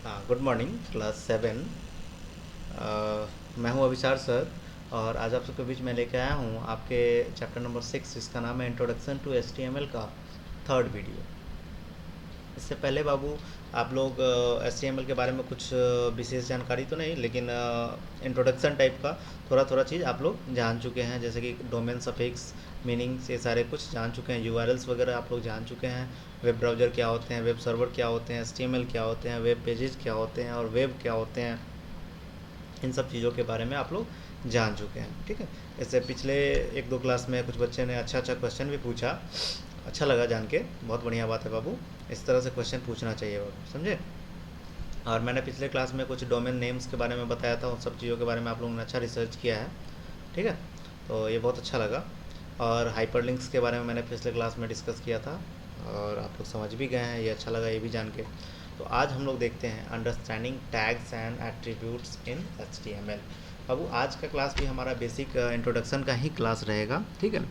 हाँ, good morning class 7। मैं हूँ अभिचार सर। और आज आप सबके बीच में लेके आया हूँ आपके चैप्टर नंबर 6 जिसका नाम है इंट्रोडक्शन टू HTML का थर्ड वीडियो। इससे पहले बाबू आप लोग HTML के बारे में कुछ विशेष जानकारी तो नहीं, लेकिन इंट्रोडक्शन टाइप का थोड़ा थोड़ा चीज़ आप लोग जान चुके हैं, जैसे कि डोमेन सफिक्स, मीनिंग्स, ये सारे कुछ जान चुके हैं। URLs वगैरह आप लोग जान चुके हैं। वेब ब्राउज़र क्या होते हैं, वेब सर्वर क्या होते हैं, HTML क्या होते हैं, वेब पेजेस क्या होते हैं और वेब क्या होते हैं। इन सब चीज़ों के बारे में आप लोग जान चुके हैं। ठीक है। इससे पिछले एक दो क्लास में कुछ बच्चे ने अच्छा अच्छा क्वेश्चन भी पूछा। अच्छा लगा जान के, बहुत बढ़िया बात है बाबू। इस तरह से क्वेश्चन पूछना चाहिए बाबू, समझे। और मैंने पिछले क्लास में कुछ डोमेन नेम्स के बारे में बताया था, उन सब चीज़ों के बारे में आप लोगों ने अच्छा रिसर्च किया है। ठीक है। तो ये बहुत अच्छा लगा। और हाइपरलिंक्स के बारे में मैंने पिछले क्लास में डिस्कस किया था और आप लोग समझ भी गए हैं, ये अच्छा लगा ये भी जान के। तो आज हम लोग देखते हैं understanding tags and attributes in HTML। बाबू आज का क्लास भी हमारा बेसिक इंट्रोडक्शन का ही क्लास रहेगा। ठीक है।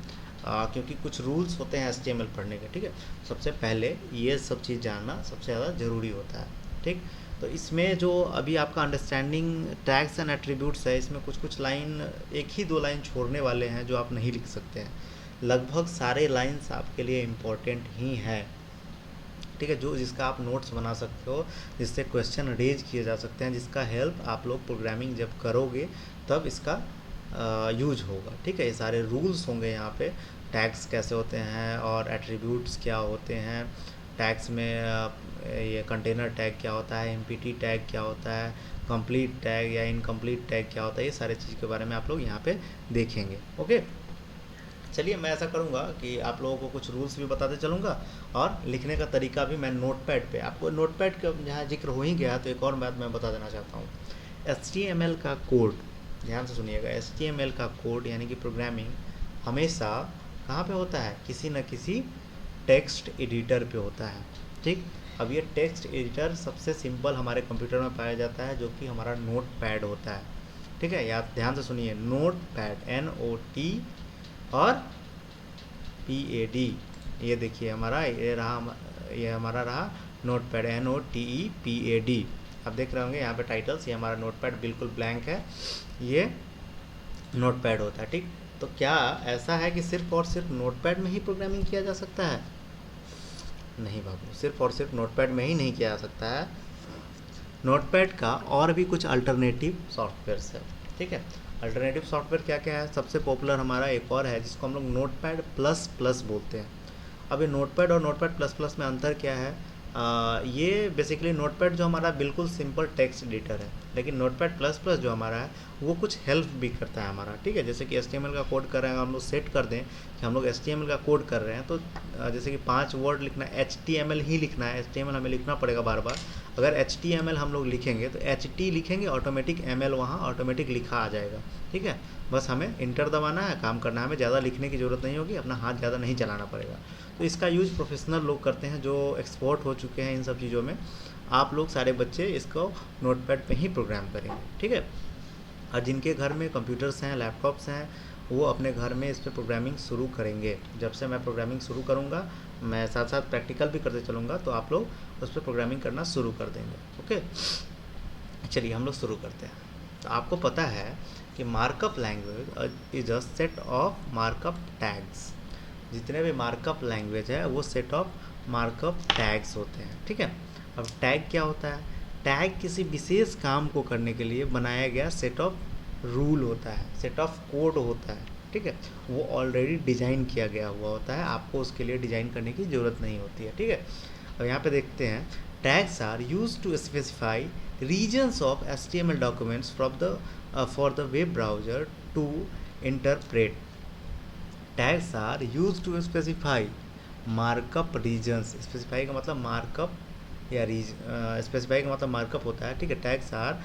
क्योंकि कुछ रूल्स होते हैं HTML पढ़ने के। ठीक है। सबसे पहले ये सब चीज़ जानना सबसे ज़्यादा ज़रूरी होता है। ठीक। तो इसमें जो अभी आपका अंडरस्टैंडिंग टैग्स एंड एट्रीब्यूट्स है, इसमें कुछ कुछ लाइन, एक ही दो लाइन छोड़ने वाले हैं जो आप नहीं लिख सकते हैं। लगभग सारे लाइंस आपके लिए इम्पोर्टेंट ही हैं। ठीक है। जो जिसका आप नोट्स बना सकते हो, जिससे क्वेश्चन रेज किए जा सकते हैं, जिसका हेल्प आप लोग प्रोग्रामिंग जब करोगे तब इसका यूज होगा। ठीक है। ये सारे रूल्स होंगे यहाँ पे। टैग्स कैसे होते हैं और एट्रीब्यूट्स क्या होते हैं, टैग्स में ये कंटेनर टैग क्या होता है, एमपीटी टैग क्या होता है, कंप्लीट टैग या इनकम्प्लीट टैग क्या होता है, ये सारे चीज़ के बारे में आप लोग यहाँ पे देखेंगे। ओके। चलिए मैं ऐसा करूँगा कि आप लोगों को कुछ रूल्स भी बताते चलूँगा और लिखने का तरीका भी मैं नोटपैड पे, आपको नोटपैड का जहाँ जिक्र हो ही गया तो एक और बात मैं बता देना चाहता हूँ। HTML का कोड, ध्यान से सुनिएगा, HTML का कोड यानी कि प्रोग्रामिंग हमेशा कहाँ पे होता है, किसी न किसी टेक्स्ट एडिटर पे होता है। ठीक। अब ये टेक्स्ट एडिटर सबसे सिंपल हमारे कंप्यूटर में पाया जाता है, जो कि हमारा नोट पैड होता है। ठीक है। याद ध्यान से सुनिए, नोट पैड, NOT और PAD। ये देखिए हमारा ये हमारा रहा नोट पैड, NOTEPAD। आप देख रहे होंगे यहाँ पे टाइटल्स, ये हमारा नोट पैड बिल्कुल ब्लैंक है, ये नोट पैड होता है। ठीक। तो क्या ऐसा है कि सिर्फ और सिर्फ नोट पैड में ही प्रोग्रामिंग किया जा सकता है? नहीं बाबू, सिर्फ और सिर्फ नोट पैड में ही नहीं किया जा सकता है। नोटपैड का और भी कुछ अल्टरनेटिव सॉफ्टवेयर्स है। ठीक है। अल्टरनेटिव सॉफ्टवेयर क्या क्या है? सबसे पॉपुलर हमारा एक और है जिसको हम लोग नोटपैड प्लस प्लस बोलते हैं। अब ये नोटपैड और नोटपैड प्लस प्लस में अंतर क्या है? ये बेसिकली नोटपैड जो हमारा बिल्कुल सिंपल टेक्स्ट एडिटर है, लेकिन नोटपैड प्लस प्लस जो हमारा है वो कुछ हेल्प भी करता है हमारा। ठीक है। जैसे कि HTML का कोड कर रहे हैं, हम लोग सेट कर दें कि हम लोग HTML का कोड कर रहे हैं, तो जैसे कि 5 वर्ड लिखना है, HTML ही लिखना है, HTML हमें लिखना पड़ेगा बार बार। अगर HTML हम लोग लिखेंगे तो HT लिखेंगे, ऑटोमेटिक ML वहाँ ऑटोमेटिक लिखा आ जाएगा। ठीक है। बस हमें इंटर दबाना है, काम करना है, हमें ज़्यादा लिखने की ज़रूरत नहीं होगी, अपना हाथ ज़्यादा नहीं चलाना पड़ेगा। तो इसका यूज़ प्रोफेशनल लोग करते हैं जो एक्सपर्ट हो चुके हैं इन सब चीज़ों में। आप लोग सारे बच्चे इसको नोटपैड पे ही प्रोग्राम करेंगे। ठीक है। और जिनके घर में कंप्यूटर्स हैं, लैपटॉप्स हैं, वो अपने घर में इस पर प्रोग्रामिंग शुरू करेंगे। जब से मैं प्रोग्रामिंग शुरू करूँगा, मैं साथ साथ प्रैक्टिकल भी करते चलूँगा, तो आप लोग उस पर प्रोग्रामिंग करना शुरू कर देंगे। ओके। चलिए हम लोग शुरू करते हैं। तो आपको पता है कि markup language is a set of markup tags. जितने भी मार्कअप लैंग्वेज है वो सेट ऑफ मार्कअप टैग्स होते हैं। ठीक है। अब टैग क्या होता है? टैग किसी विशेष काम को करने के लिए बनाया गया सेट ऑफ रूल होता है, सेट ऑफ कोड होता है। ठीक है। वो ऑलरेडी डिज़ाइन किया गया हुआ होता है, आपको उसके लिए डिज़ाइन करने की ज़रूरत नहीं होती है। ठीक है। अब यहाँ पे देखते हैं, tags are use to specify regions of HTML documents from the for the web browser to interpret. Tags are used to specify markup regions. Specify का मतलब markup या specify का मतलब markup होता है। ठीक है। टैग्स आर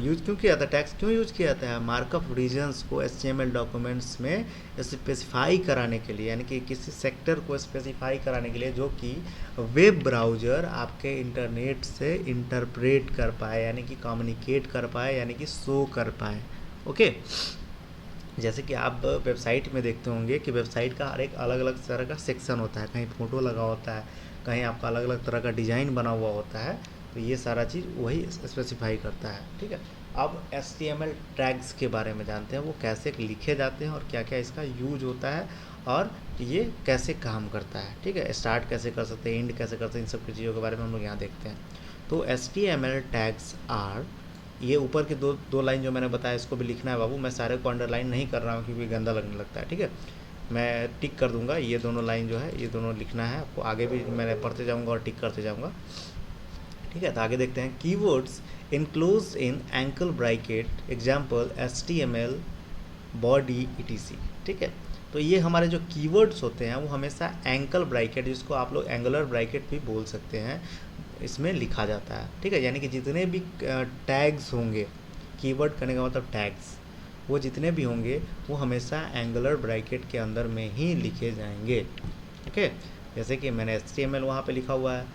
यूज क्यों किया जाता है, टैग्स क्यों यूज किया जाता है? मार्कअप रीजन्स को HTML डॉक्यूमेंट्स में स्पेसिफाई कराने के लिए, यानी कि किसी सेक्टर को स्पेसिफाई कराने के लिए जो कि वेब ब्राउज़र आपके इंटरनेट से इंटरप्रेट कर पाए, यानी कि कम्युनिकेट कर पाए, यानी कि शो कर पाए। ओके। जैसे कि आप वेबसाइट में देखते होंगे कि वेबसाइट का हर एक अलग अलग तरह का सेक्शन होता है, कहीं फ़ोटो लगा होता है, कहीं आपका अलग अलग तरह का डिज़ाइन बना हुआ होता है। तो ये सारा चीज़ वही स्पेसिफाई करता है, ठीक है। अब HTML टैग्स के बारे में जानते हैं, वो कैसे लिखे जाते हैं और क्या क्या इसका यूज होता है और ये कैसे काम करता है, ठीक है। स्टार्ट कैसे कर सकते हैं, एंड कैसे कर सकते हैं, इन सब की चीज़ों के बारे में हम लोग यहाँ देखते हैं। तो HTML टैग्स आर, ये ऊपर के दो लाइन जो मैंने बताया इसको भी लिखना है बाबू। मैं सारे को अंडरलाइन नहीं कर रहा हूँ क्योंकि गंदा लगने लगता है, ठीक है। मैं टिक कर दूंगा, ये दोनों लाइन जो है ये दोनों लिखना है आपको, आगे भी मैं पढ़ते जाऊँगा और टिक करते जाऊँगा, ठीक है। तो आगे देखते हैं, keywords enclose in ankle bracket example HTML body etc, ठीक है। तो ये हमारे जो कीवर्ड्स होते हैं वो हमेशा एंकल ब्रैकेट, जिसको आप लोग एंगुलर ब्रैकेट भी बोल सकते हैं, इसमें लिखा जाता है, ठीक है। यानी कि जितने भी टैग्स होंगे, कीवर्ड करने का मतलब टैग्स, वो जितने भी होंगे वो हमेशा एंगुलर ब्रैकेट के अंदर में ही लिखे जाएंगे, ओके। जैसे कि मैंने HTML वहाँ पे लिखा हुआ है,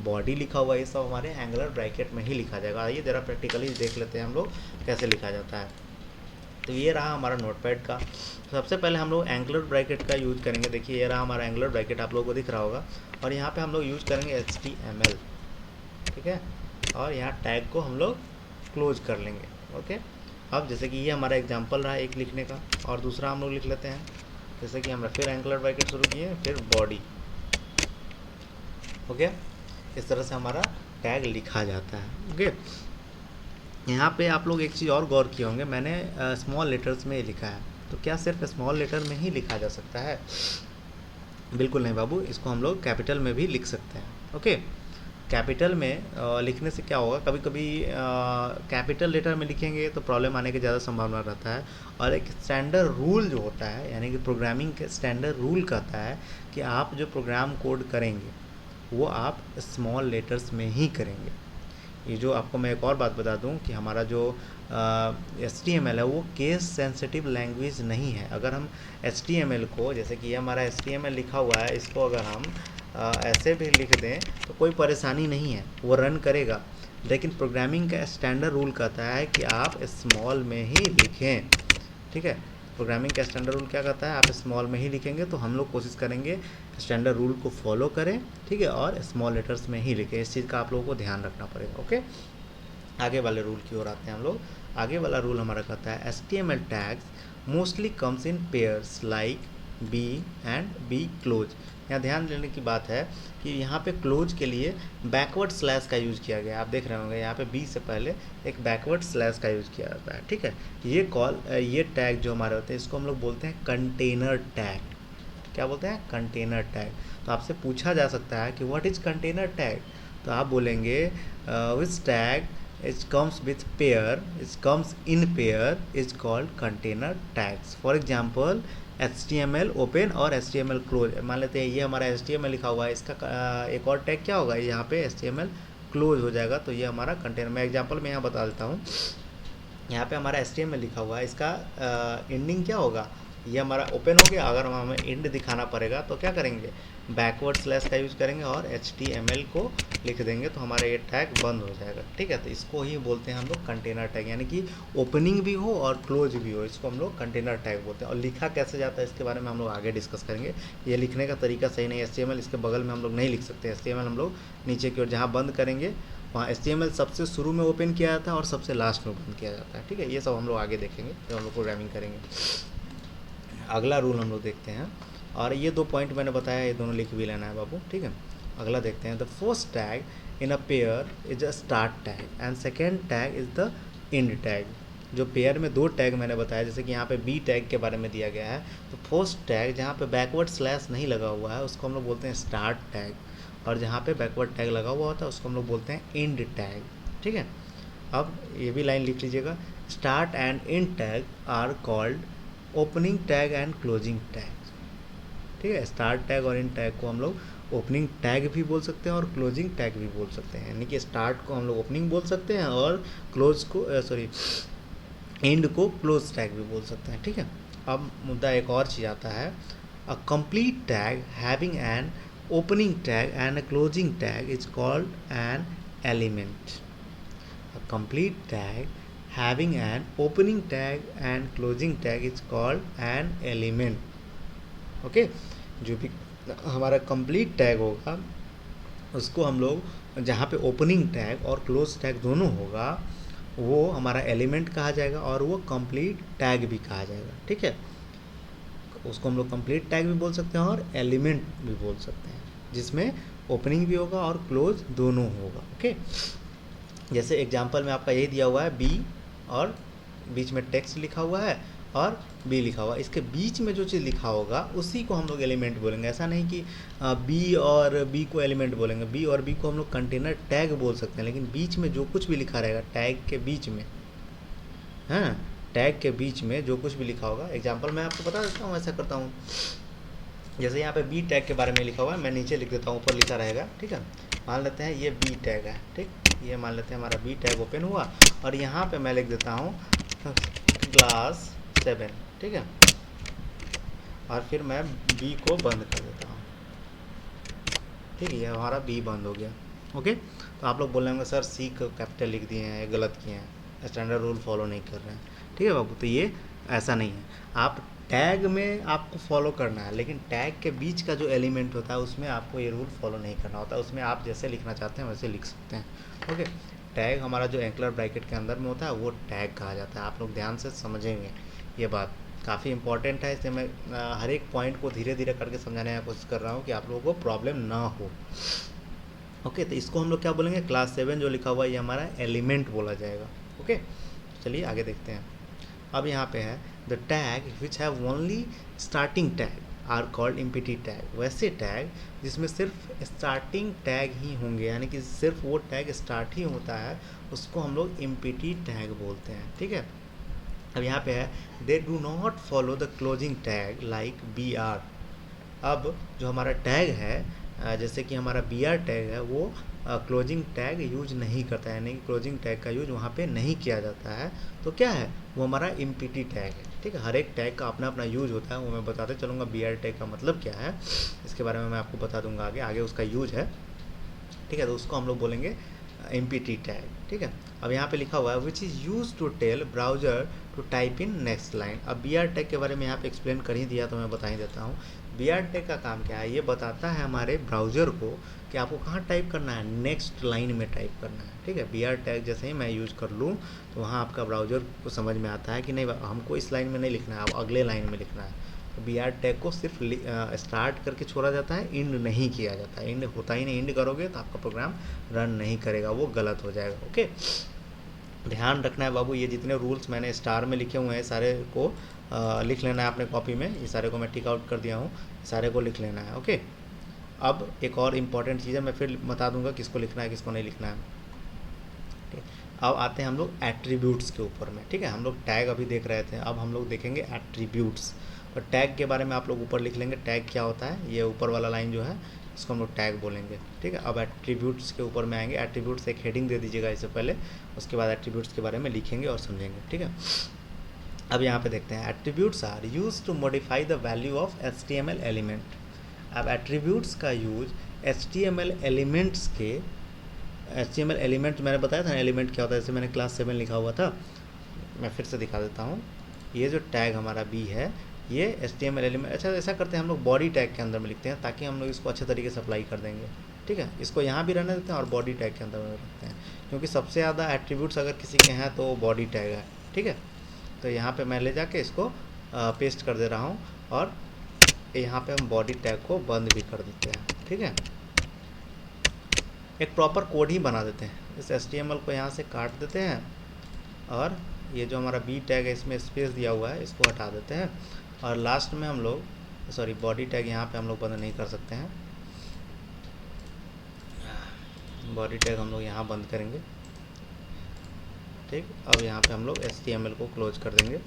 बॉडी लिखा हुआ है, ये सब हमारे एंगुलर ब्रैकेट में ही लिखा जाएगा। आइए ज़रा प्रैक्टिकली देख लेते हैं हम लोग कैसे लिखा जाता है। तो ये रहा हमारा नोटपैड का। सबसे पहले हम लोग एंगुलर ब्रैकेट का यूज़ करेंगे। देखिए ये रहा हमारा एंगुलर ब्रैकेट, आप लोगों को दिख रहा होगा, और यहाँ पे हम लोग यूज़ करेंगे HTML, ठीक है। और यहाँ टैग को हम लोग क्लोज कर लेंगे, ओके। अब जैसे कि ये हमारा एग्जाम्पल रहा एक लिखने का, और दूसरा हम लोग लिख लेते हैं। जैसे कि हमने फिर एंगुलर ब्रैकेट शुरू किए, फिर बॉडी, ओके। इस तरह से हमारा टैग लिखा जाता है, ओके। यहाँ पे आप लोग एक चीज़ और गौर किए होंगे, मैंने स्मॉल लेटर्स में लिखा है। तो क्या सिर्फ स्मॉल लेटर में ही लिखा जा सकता है? बिल्कुल नहीं बाबू, इसको हम लोग कैपिटल में भी लिख सकते हैं, ओके। कैपिटल में लिखने से क्या होगा, कभी कभी कैपिटल लेटर में लिखेंगे तो प्रॉब्लम आने की ज़्यादा संभावना रहता है। और एक स्टैंडर्ड रूल जो होता है, यानी कि प्रोग्रामिंग के स्टैंडर्ड रूल कहता है कि आप जो प्रोग्राम कोड करेंगे वो आप स्मॉल लेटर्स में ही करेंगे। ये जो आपको मैं एक और बात बता दूं कि हमारा जो HTML है वो केस सेंसिटिव लैंग्वेज नहीं है। अगर हम HTML को, जैसे कि ये हमारा HTML लिखा हुआ है, इसको अगर हम ऐसे भी लिख दें तो कोई परेशानी नहीं है, वो रन करेगा। लेकिन प्रोग्रामिंग का स्टैंडर्ड रूल कहता है कि आप स्मॉल में ही लिखें, ठीक है। प्रोग्रामिंग का स्टैंडर्ड रूल क्या कहता है, आप स्मॉल में ही लिखेंगे। तो हम लोग कोशिश करेंगे स्टैंडर्ड रूल को फॉलो करें, ठीक है, और स्मॉल लेटर्स में ही लिखें। इस चीज़ का आप लोगों को ध्यान रखना पड़ेगा, ओके। आगे वाले रूल की ओर आते हैं हम लोग। आगे वाला रूल हमारा कहता है HTML tags mostly comes in pairs like B and B close. यहाँ ध्यान देने की बात है कि यहाँ पे क्लोज के लिए बैकवर्ड स्लैश का यूज़ किया गया है। आप देख रहे होंगे यहाँ पे बी से पहले एक बैकवर्ड स्लैश का यूज़ किया जाता है, ठीक है। ये टैग जो हमारे होते हैं इसको हम लोग बोलते हैं कंटेनर टैग। क्या बोलते हैं? Container tag. तो आपसे पूछा जा सकता है कि व्हाट इज़ कंटेनर टैग, तो आप बोलेंगे विच tag it comes with pair, it comes in pair is called container tags. For example HTML open और HTML close। मान लेते हैं ये हमारा HTML लिखा हुआ है, इसका एक और टैग क्या होगा, यहाँ पे HTML close हो जाएगा। तो ये हमारा कंटेनर, मैं एग्जांपल में यहाँ बता देता हूँ। यहाँ पे हमारा HTML लिखा हुआ है, इसका एंडिंग क्या होगा, ये हमारा ओपन हो गया। अगर हमें एंड दिखाना पड़ेगा तो क्या करेंगे, बैकवर्ड स्लैश का यूज़ करेंगे और HTML को लिख देंगे, तो हमारा ये टैग बंद हो जाएगा, ठीक है। तो इसको ही बोलते हैं हम लोग कंटेनर टैग, यानी कि ओपनिंग भी हो और क्लोज भी हो, इसको हम लोग कंटेनर टैग बोलते हैं। और लिखा कैसे जाता है इसके बारे में हम लोग आगे डिस्कस करेंगे। ये लिखने का तरीका सही नहीं है, HTML इसके बगल में हम लोग नहीं लिख सकते। HTML हम लोग नीचे की ओर जहाँ बंद करेंगे वहाँ HTML सबसे शुरू में ओपन किया जाता है और सबसे लास्ट में बंद किया जाता है, ठीक है। ये सब हम लोग आगे देखेंगे जब हम लोग प्रोग्रामिंग करेंगे। अगला रूल हम लोग देखते हैं, और ये 2 पॉइंट मैंने बताया, ये दोनों लिख भी लेना है बाबू, ठीक है। अगला देखते हैं, the first tag in a pair is a start tag and second tag is the end tag. जो पेयर में 2 टैग मैंने बताया, जैसे कि यहाँ पे बी टैग के बारे में दिया गया है, तो फर्स्ट टैग जहाँ पे बैकवर्ड स्लैश नहीं लगा हुआ है उसको हम लोग बोलते हैं स्टार्ट टैग, और जहाँ पे बैकवर्ड टैग लगा हुआ होता है उसको हम लोग बोलते हैं एंड टैग, ठीक है। अब ये भी लाइन लिख लीजिएगा, start and end tag are called opening tag and closing tag, ठीक है। स्टार्ट टैग और एंड टैग को हम लोग ओपनिंग टैग भी बोल सकते हैं और क्लोजिंग टैग भी बोल सकते हैं, यानी कि स्टार्ट को हम लोग ओपनिंग बोल सकते हैं और क्लोज को एंड को क्लोज टैग भी बोल सकते हैं, ठीक है। अब मुद्दा एक और चीज़ आता है, a complete tag having an opening tag and a closing tag is called an element. A complete tag having an opening tag and closing tag is called an element, okay। जो भी हमारा complete tag होगा उसको हम लोग जहाँ पे opening tag और क्लोज टैग दोनों होगा वो हमारा एलिमेंट कहा जाएगा और वो कंप्लीट टैग भी कहा जाएगा। ठीक है, उसको हम लोग कंप्लीट टैग भी बोल सकते हैं और एलिमेंट भी बोल सकते हैं, जिसमें ओपनिंग भी होगा और क्लोज दोनों होगा। ओके, जैसे एग्जांपल में आपका यही दिया हुआ है, बी और बीच में टेक्स्ट लिखा हुआ है और बी लिखा हुआ है, इसके बीच में जो चीज़ लिखा होगा उसी को हम लोग एलिमेंट बोलेंगे। ऐसा नहीं कि बी और बी को एलिमेंट बोलेंगे, बी और बी को हम लोग कंटेनर टैग बोल सकते हैं, लेकिन बीच में जो कुछ भी लिखा रहेगा टैग के बीच में, हाँ, टैग के बीच में जो कुछ भी लिखा होगा, एग्जांपल मैं आपको बता देता हूँ, ऐसा करता हूँ। जैसे यहाँ पे बी टैग के बारे में लिखा हुआ है, मैं नीचे लिख देता हूँ, ऊपर लिखा रहेगा। ठीक है, मान लेते हैं ये बी टैग है। ठीक, ये मान लेते हैं हमारा बी टैग ओपन हुआ और यहाँ पे मैं लिख देता हूँ क्लास 7। ठीक है, और फिर मैं बी को बंद कर देता हूँ। ठीक है, ये हमारा बी बंद हो गया। ओके, तो आप लोग बोल रहे होंगे सर सी को कैपिटल लिख दिए हैं, गलत किए हैं, स्टैंडर्ड रूल फॉलो नहीं कर रहे हैं। ठीक है बाबू, तो ये ऐसा नहीं है, आप टैग में आपको फॉलो करना है, लेकिन टैग के बीच का जो एलिमेंट होता है उसमें आपको ये रूल फॉलो नहीं करना होता, उसमें आप जैसे लिखना चाहते हैं वैसे लिख सकते हैं। ओके, टैग हमारा जो एंकलर ब्रैकेट के अंदर में होता है वो टैग कहा जाता है। आप लोग ध्यान से समझेंगे, ये बात काफ़ी इंपॉर्टेंट है, इसलिए मैं हर एक पॉइंट को धीरे धीरे करके समझाने की कोशिश कर रहा हूँ कि आप लोगों को प्रॉब्लम ना हो। ओके, तो इसको हम लोग क्या बोलेंगे, क्लास 7 जो लिखा हुआ है ये हमारा एलिमेंट बोला जाएगा। ओके, चलिए आगे देखते हैं। अब यहाँ पे है the tag which have only starting tag are called empty tag. वैसे टैग जिसमें सिर्फ स्टार्टिंग टैग ही होंगे, यानी कि सिर्फ वो टैग स्टार्ट ही होता है, उसको हम लोग इम्पिटी टैग बोलते हैं। ठीक है, अब यहाँ पे है they do not follow the closing tag like B R. अब जो हमारा टैग है, जैसे कि हमारा बी आर टैग है, वो क्लोजिंग टैग यूज नहीं करता है, यानी कि क्लोजिंग टैग का यूज वहाँ पे नहीं किया जाता है। तो क्या है, वो हमारा इम्पिटी टैग है। ठीक है, हर एक टैग का अपना अपना यूज होता है, वो मैं बताते चलूँगा। बी आर टैग का मतलब क्या है इसके बारे में मैं आपको बता दूंगा आगे आगे उसका यूज है। ठीक है, तो उसको हम लोग बोलेंगे इम्पिटी टैग। ठीक है, अब यहाँ पे लिखा हुआ है which is use to tell browser to type in next line. अब बी आर टैग के बारे में यहाँ पे एक्सप्लेन कर ही दिया, तो मैं बता ही देता हूँ। बी आर टैग का काम क्या है, ये बताता है हमारे ब्राउज़र को कि आपको कहाँ टाइप करना है, नेक्स्ट लाइन में टाइप करना है। ठीक है, बी आर टैग जैसे ही मैं यूज़ कर लूँ तो वहाँ आपका ब्राउज़र को समझ में आता है कि नहीं, हमको इस लाइन में नहीं लिखना है, अब अगले लाइन में लिखना है। तो बी आर टैग को सिर्फ स्टार्ट करके छोड़ा जाता है, इंड नहीं किया जाता है। इंड होता ही नहीं, इंड करोगे तो आपका प्रोग्राम रन नहीं करेगा, वो गलत हो जाएगा। ओके, ध्यान रखना है बाबू, ये जितने रूल्स मैंने स्टार में लिखे हुए हैं सारे को लिख लेना है अपने कॉपी में। ये सारे को मैं टिक आउट कर दिया हूँ, सारे को लिख लेना है। ओके, अब एक और इम्पॉर्टेंट चीज़ है, मैं फिर बता दूंगा किसको लिखना है किसको नहीं लिखना है। ठीक, अब आते हैं हम लोग एट्रीब्यूट्स के ऊपर में। ठीक है, हम लोग टैग अभी देख रहे थे, अब हम लोग देखेंगे एट्रीब्यूट्स। और टैग के बारे में आप लोग ऊपर लिख लेंगे, टैग क्या होता है, ये ऊपर वाला लाइन जो है इसको हम लोग टैग बोलेंगे। ठीक है, अब एट्रीब्यूट्स के ऊपर में आएंगे। एट्रीब्यूट्स एक हेडिंग दे दीजिएगा इससे पहले, उसके बाद एट्रीब्यूट्स के बारे में लिखेंगे और समझेंगे। ठीक है, अब यहाँ पे देखते हैं attributes are use to modify the value of HTML element. अब एट्रीब्यूट्स का यूज HTML एलिमेंट्स के, HTML एलिमेंट मैंने बताया था ना एलिमेंट क्या होता है, जैसे मैंने क्लास 7 लिखा हुआ था, मैं फिर से दिखा देता हूँ। ये जो टैग हमारा बी है ये HTML एलिमेंट, अच्छा ऐसा करते हैं हम लोग बॉडी टैग के अंदर में लिखते हैं ताकि हम लोग इसको अच्छे तरीके से अप्लाई कर देंगे। ठीक है, इसको यहाँ भी रहने देते हैं और बॉडी टैग के अंदर में रखते हैं, क्योंकि सबसे ज़्यादा एट्रीब्यूट्स अगर किसी के हैं तो बॉडी टैग है। ठीक है, तो यहाँ पे मैं ले जाके इसको पेस्ट कर दे रहा हूँ और यहाँ पे हम बॉडी टैग को बंद भी कर देते हैं। ठीक है, एक प्रॉपर कोड ही बना देते हैं। इस HTML को यहाँ से काट देते हैं और ये जो हमारा बी टैग है इसमें स्पेस दिया हुआ है इसको हटा देते हैं, और लास्ट में हम लोग सॉरी बॉडी टैग यहाँ पे हम लोग बंद नहीं कर सकते हैं, बॉडी टैग हम लोग यहाँ बंद करेंगे। ठीक, अब यहाँ पे हम लोग HTML को क्लोज कर देंगे।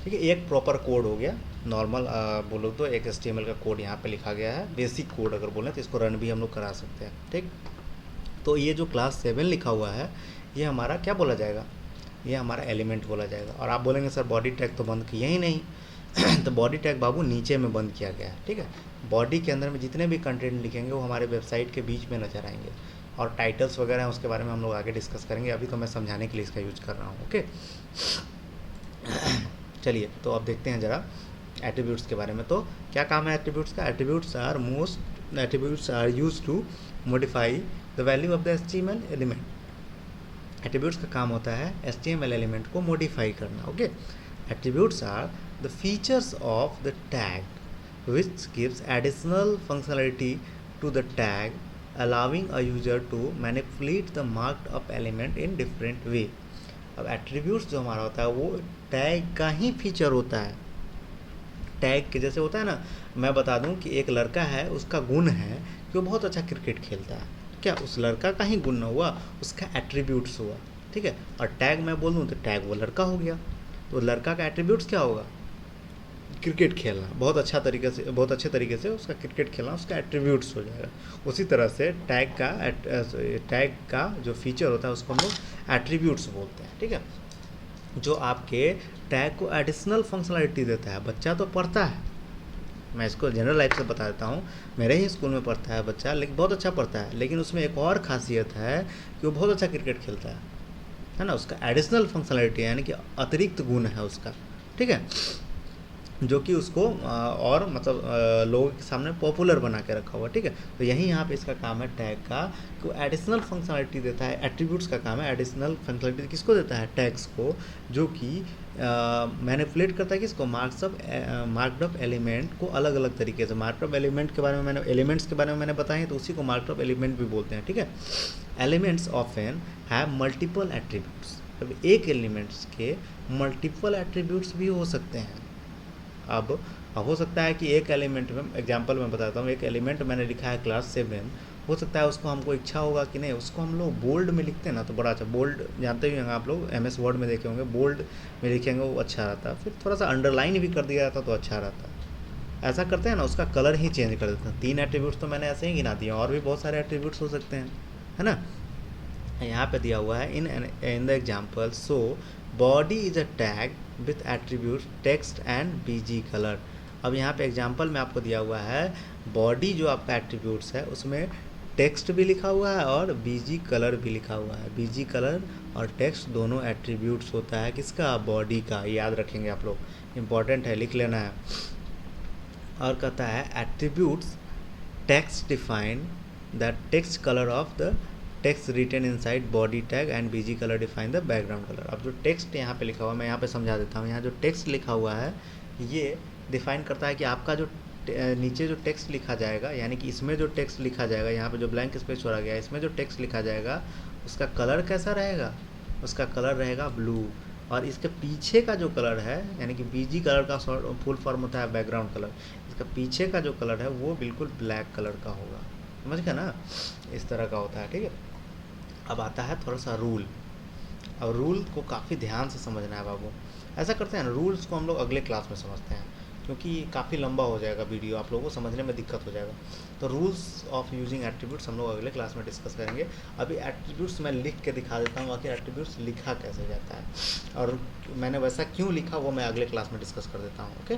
ठीक है, एक प्रॉपर कोड हो गया। नॉर्मल बोलो तो एक HTML का कोड यहाँ पे लिखा गया है, बेसिक कोड अगर बोलें तो इसको रन भी हम लोग करा सकते हैं। ठीक, तो ये जो क्लास 7 लिखा हुआ है ये हमारा क्या बोला जाएगा, ये हमारा एलिमेंट बोला जाएगा। और आप बोलेंगे सर बॉडी टैग तो बंद किया ही नहीं तो बॉडी टैग बाबू नीचे में बंद किया गया है। ठीक है, बॉडी के अंदर में जितने भी कंटेंट लिखेंगे वो हमारे वेबसाइट के बीच में नजर आएंगे, और टाइटल्स वगैरह हैं उसके बारे में हम लोग आगे डिस्कस करेंगे, अभी तो मैं समझाने के लिए इसका यूज कर रहा हूँ। ओके चलिए, तो अब देखते हैं ज़रा एट्रीब्यूट्स के बारे में। तो क्या काम है एट्रीब्यूट्स का, attributes are most attributes are use to modify the value of the HTML element. Attributes का काम होता है HTML एलिमेंट को मॉडिफाई करना। Okay, attributes are the features of the tag which gives additional functionality to the tag allowing a user to manipulate the marked up element in different way। अब attributes जो हमारा होता है वो tag का ही feature होता है। टैग के जैसे होता है ना, मैं बता दूं कि एक लड़का है, उसका गुण है कि वो बहुत अच्छा क्रिकेट खेलता है, क्या उस लड़का का ही गुण हुआ, उसका एट्रीब्यूट्स हुआ, ठीक है। और टैग मैं बोल दूँ तो टैग वो लड़का हो गया, तो लड़का का एट्रीब्यूट्स क्या होगा, क्रिकेट खेलना, बहुत अच्छे तरीके से उसका क्रिकेट खेलना उसका एट्रीब्यूट्स हो जाएगा। उसी तरह से टैग का जो फीचर होता है उसको हम लोग एट्रीब्यूट्स बोलते हैं, ठीक है, जो आपके टैग को एडिशनल फंक्शनलिटी देता है। बच्चा तो पढ़ता है, मैं इसको जनरल लाइफ से बता देता हूँ, मेरे ही स्कूल में पढ़ता है बच्चा, लेकिन बहुत अच्छा पढ़ता है, लेकिन उसमें एक और खासियत है कि वो बहुत अच्छा क्रिकेट खेलता है ना, उसका एडिशनल फंक्शनलिटी यानी कि अतिरिक्त गुण है उसका, ठीक है, जो कि उसको और मतलब लोगों के सामने पॉपुलर बना के रखा हुआ, ठीक है। तो यही यहाँ पे इसका काम है टैग का, कि एडिशनल फंक्शनलिटी देता है। एट्रीब्यूट्स का काम है एडिशनल फंक्शनलिटी किसको देता है, टैग्स को, जो कि मैनिपुलेट करता है किसको, मार्क्ड अप एलिमेंट को अलग अलग तरीके से। मार्क्ड अप एलिमेंट के बारे में एलिमेंट्स के बारे में मैंने बताया, तो उसी को मार्क्ड अप एलिमेंट भी बोलते हैं, ठीक है। Elements often have multiple attributes. अब एक एलिमेंट्स के मल्टीपल एट्रीब्यूट्स भी हो सकते हैं। अब हो सकता है कि एक एलिमेंट में, एग्जांपल मैं बताता हूँ, एक एलिमेंट मैंने लिखा है क्लास 7, हो सकता है उसको हमको इच्छा होगा कि नहीं, उसको हम लोग बोल्ड में लिखते हैं ना, तो बड़ा अच्छा, बोल्ड जानते ही होंगे आप लोग, MS वर्ड में देखे होंगे, बोल्ड में लिखेंगे वो अच्छा रहता, फिर थोड़ा सा अंडरलाइन भी कर दिया जाता तो अच्छा रहता। ऐसा करते हैं ना, उसका कलर ही चेंज कर देते हैं। 3 एट्रीब्यूट्स तो मैंने ऐसे ही गिना दिए, और भी बहुत सारे एट्रीब्यूट्स हो सकते हैं, है ना। यहाँ पे दिया हुआ है in the example, so body is a tag with attribute text and BG colour. अब यहाँ पे एग्जाम्पल में आपको दिया हुआ है, बॉडी जो आपका एट्रीब्यूट्स है उसमें टेक्स्ट भी लिखा हुआ है और BG कलर भी लिखा हुआ है। BG कलर और टेक्स्ट दोनों एट्रीब्यूट्स होता है किसका, बॉडी का, याद रखेंगे आप लोग, इम्पॉर्टेंट है, लिख लेना है। और कहता है attributes text define the text colour of the text written inside body tag and BG colour define the background colour. अब जो टेक्स्ट यहाँ पे लिखा हुआ है, मैं यहाँ पे समझा देता हूँ, यहाँ जो टेक्स्ट लिखा हुआ है ये डिफाइन करता है कि आपका जो नीचे जो टेक्स्ट लिखा जाएगा, यानी कि इसमें जो टेक्स्ट लिखा जाएगा, यहाँ पे जो ब्लैंक स्पेस छोड़ा गया है, इसमें जो टेक्स्ट लिखा जाएगा उसका कलर कैसा रहेगा, उसका कलर रहेगा ब्लू। और इसके पीछे का जो कलर है, यानी कि BG कलर का फुल फॉर्म होता है बैकग्राउंड कलर, इसका पीछे का जो कलर है वो बिल्कुल ब्लैक कलर का होगा, समझ गया ना, इस तरह का होता है, ठीक है। अब आता है थोड़ा सा रूल। अब रूल को काफ़ी ध्यान से समझना है बाबू। ऐसा करते हैं ना, रूल्स को हम लोग अगले क्लास में समझते हैं, क्योंकि काफ़ी लंबा हो जाएगा वीडियो, आप लोगों को समझने में दिक्कत हो जाएगा। तो रूल्स ऑफ यूजिंग एट्रीब्यूट्स हम लोग अगले क्लास में डिस्कस करेंगे। अभी एट्रीब्यूट्स मैं लिख के दिखा देता हूँ, आखिर एट्रीब्यूट्स लिखा कैसे जाता है और मैंने वैसा क्यों लिखा वो मैं अगले क्लास में डिस्कस कर देता हूँ। ओके,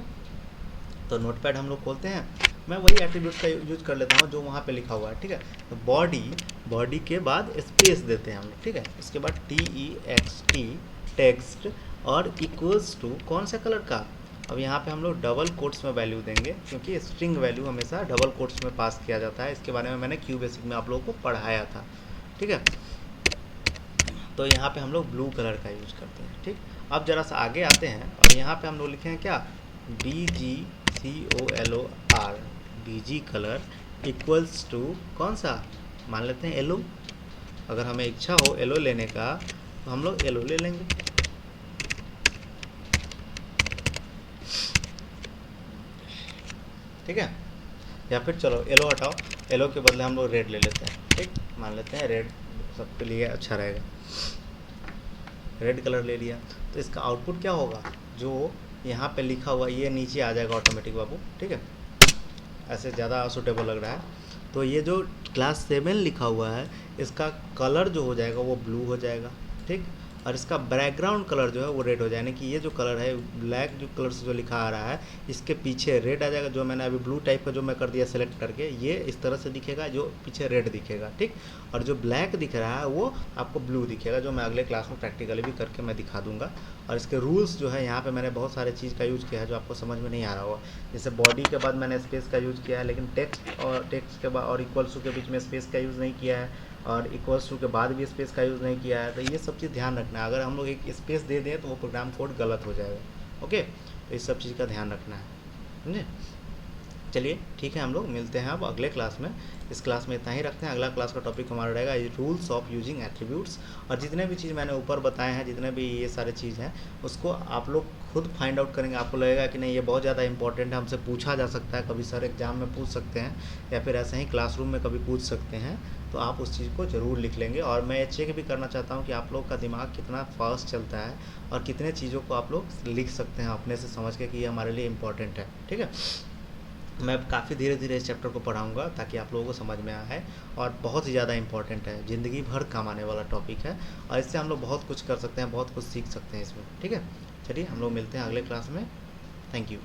तो नोटपैड हम लोग खोलते हैं, मैं वही एट्रीब्यूट्स का यूज कर लेता हूँ जो वहाँ पे लिखा हुआ है, ठीक है। तो बॉडी के बाद स्पेस देते हैं हम लोग, ठीक है। इसके बाद TEXT टेक्स्ट और इक्वल्स टू कौन सा कलर का, अब यहाँ पे हम लोग डबल कोट्स में वैल्यू देंगे, क्योंकि स्ट्रिंग वैल्यू हमेशा डबल कोट्स में पास किया जाता है। इसके बारे में मैंने क्यू बेसिक में आप लोगों को पढ़ाया था, ठीक है। तो यहाँ पे हम लोग ब्लू कलर का यूज करते हैं, ठीक। अब जरा सा आगे आते हैं और यहाँ पे हम लोग लिखे हैं क्या, BGCOLOR, BG colour equals to कौन सा, मान लेते हैं येलो। अगर हमें इच्छा हो येलो लेने का तो हम लोग येलो ले लेंगे, ठीक है। या फिर चलो येलो हटाओ, येलो के बदले हम लोग रेड ले लेते हैं, ठीक, मान लेते हैं रेड सबके लिए अच्छा रहेगा, रेड कलर ले लिया। तो इसका आउटपुट क्या होगा, जो यहाँ पे लिखा हुआ ये नीचे आ जाएगा ऑटोमेटिक बाबू, ठीक है। ऐसे ज़्यादा सूटेबल लग रहा है, तो ये जो क्लास 7 लिखा हुआ है इसका कलर जो हो जाएगा वो ब्लू हो जाएगा, ठीक। और इसका बैकग्राउंड कलर जो है वो रेड हो जाए, यानी कि ये जो कलर है ब्लैक जो कलर से जो लिखा आ रहा है इसके पीछे रेड आ जाएगा। जो मैंने अभी ब्लू टाइप का जो मैं कर दिया सेलेक्ट करके, ये इस तरह से दिखेगा, जो पीछे रेड दिखेगा, ठीक। और जो ब्लैक दिख रहा है वो आपको ब्लू दिखेगा, जो मैं अगले क्लास में प्रैक्टिकली भी करके मैं दिखा दूंगा। और इसके रूल्स जो है यहाँ पे मैंने बहुत सारे चीज़ का यूज़ किया है जो आपको समझ में नहीं आ रहा होगा। जैसे बॉडी के बाद मैंने स्पेस का यूज़ किया है, लेकिन टेक्स्ट के बाद और इक्वल्स टू के बीच में स्पेस का यूज़ नहीं किया है, और इक्वल्स टू के बाद भी स्पेस का यूज़ नहीं किया है। तो ये सब चीज़ ध्यान रखना है, अगर हम लोग एक स्पेस दे दें तो वो प्रोग्राम कोड गलत हो जाएगा। ओके, तो इस सब चीज़ का ध्यान रखना है, समझे। चलिए ठीक है, हम लोग मिलते हैं अब अगले क्लास में। इस क्लास में इतना ही रखते हैं। अगला क्लास का टॉपिक हमारा रहेगा रूल्स ऑफ यूजिंग एट्रीब्यूट्स। और जितने भी चीज़ मैंने ऊपर बताए हैं, जितने भी ये सारे चीज़ हैं, उसको आप लोग खुद फाइंड आउट करेंगे। आपको लगेगा कि नहीं ये बहुत ज़्यादा इंपॉर्टेंट है, हमसे पूछा जा सकता है, कभी सर एग्जाम में पूछ सकते हैं, या फिर ऐसे ही क्लासरूम में कभी पूछ सकते हैं, तो आप उस चीज़ को ज़रूर लिख लेंगे। और मैं ये चेक भी करना चाहता हूँ कि आप लोग का दिमाग कितना फास्ट चलता है और कितने चीज़ों को आप लोग लिख सकते हैं अपने से समझ के कि ये हमारे लिए इम्पॉर्टेंट है, ठीक है। मैं काफ़ी धीरे धीरे इस चैप्टर को पढ़ाऊँगा ताकि आप लोगों को समझ में आए, और बहुत ही ज़्यादा इंपॉर्टेंट है, ज़िंदगी भर काम आने वाला टॉपिक है, और इससे हम लोग बहुत कुछ कर सकते हैं, बहुत कुछ सीख सकते हैं इसमें, ठीक है। चलिए हम लोग मिलते हैं अगले क्लास में। Thank you.